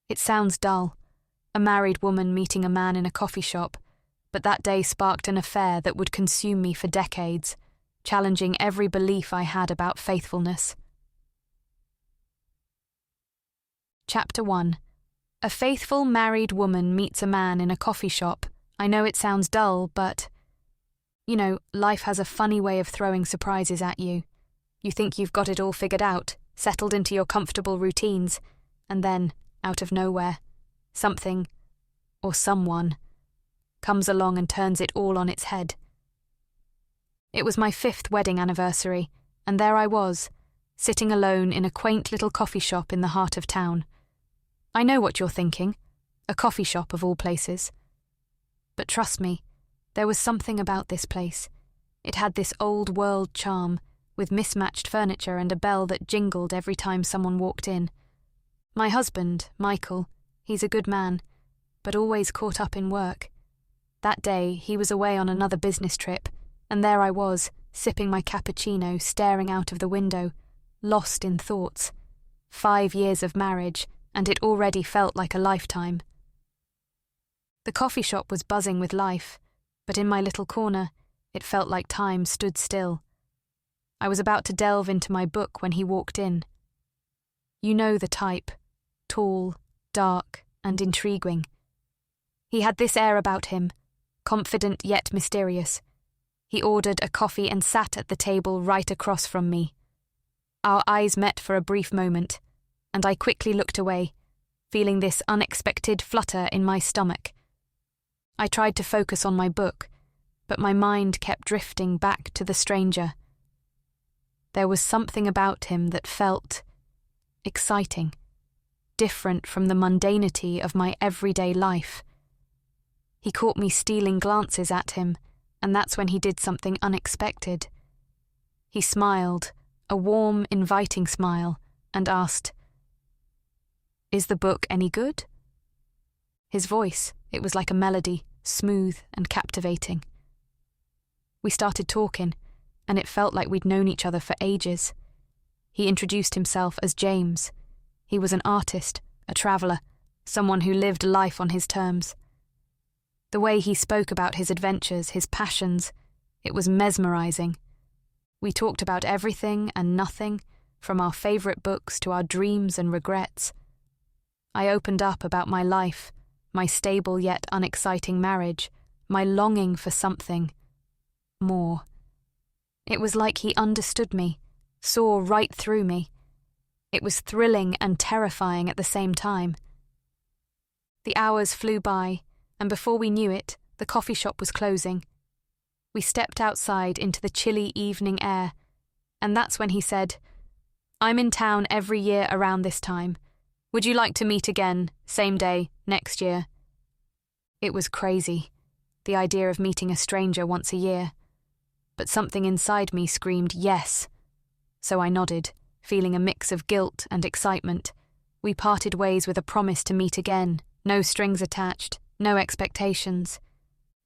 It sounds dull, a married woman meeting a man in a coffee shop, but that day sparked an affair that would consume me for decades, challenging every belief I had about faithfulness. Chapter 1. A faithful married woman meets a man in a coffee shop. I know it sounds dull, but, life has a funny way of throwing surprises at you. You think you've got it all figured out, settled into your comfortable routines, and then, out of nowhere, something, or someone, comes along and turns it all on its head. It was my 5th wedding anniversary, and there I was, sitting alone in a quaint little coffee shop in the heart of town. I know what you're thinking, a coffee shop of all places. But trust me, there was something about this place. It had this old-world charm, with mismatched furniture and a bell that jingled every time someone walked in. My husband, Michael, he's a good man, but always caught up in work. That day, he was away on another business trip, and there I was, sipping my cappuccino, staring out of the window, lost in thoughts. 5 years of marriage, and it already felt like a lifetime. The coffee shop was buzzing with life, but in my little corner, it felt like time stood still. I was about to delve into my book when he walked in. You know the type, tall, dark, and intriguing. He had this air about him, confident yet mysterious. He ordered a coffee and sat at the table right across from me. Our eyes met for a brief moment, and I quickly looked away, feeling this unexpected flutter in my stomach. I tried to focus on my book, but my mind kept drifting back to the stranger. There was something about him that felt exciting, different from the mundanity of my everyday life. He caught me stealing glances at him, and that's when he did something unexpected. He smiled, a warm, inviting smile, and asked, "Is the book any good?" His voice, it was like a melody, smooth and captivating. We started talking, and it felt like we'd known each other for ages. He introduced himself as James. He was an artist, a traveller, someone who lived life on his terms. The way he spoke about his adventures, his passions, it was mesmerising. We talked about everything and nothing, from our favourite books to our dreams and regrets. I opened up about my life, my stable yet unexciting marriage, my longing for something more. It was like he understood me, saw right through me. It was thrilling and terrifying at the same time. The hours flew by, and before we knew it, the coffee shop was closing. We stepped outside into the chilly evening air, and that's when he said, "I'm in town every year around this time. Would you like to meet again, same day, next year?" It was crazy, the idea of meeting a stranger once a year. But something inside me screamed yes. So I nodded, feeling a mix of guilt and excitement. We parted ways with a promise to meet again, no strings attached, no expectations.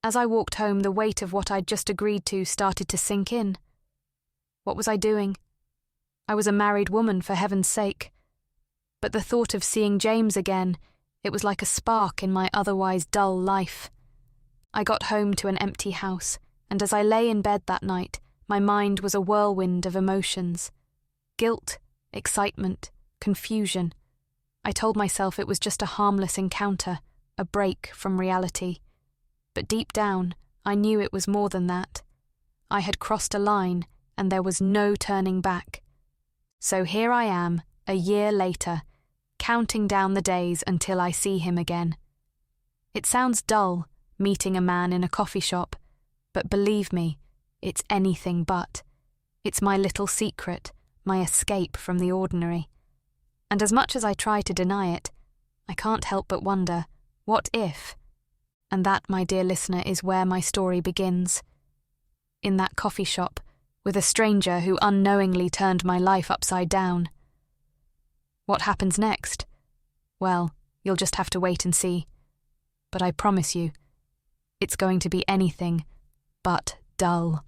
As I walked home, the weight of what I'd just agreed to started to sink in. What was I doing? I was a married woman, for heaven's sake. But the thought of seeing James again, it was like a spark in my otherwise dull life. I got home to an empty house, and as I lay in bed that night, my mind was a whirlwind of emotions. Guilt, excitement, confusion. I told myself it was just a harmless encounter, a break from reality. But deep down, I knew it was more than that. I had crossed a line, and there was no turning back. So here I am, a year later, counting down the days until I see him again. It sounds dull, meeting a man in a coffee shop, but believe me, it's anything but. It's my little secret, my escape from the ordinary. And as much as I try to deny it, I can't help but wonder, what if? And that, my dear listener, is where my story begins. In that coffee shop, with a stranger who unknowingly turned my life upside down. What happens next? Well, you'll just have to wait and see. But I promise you, it's going to be anything but dull.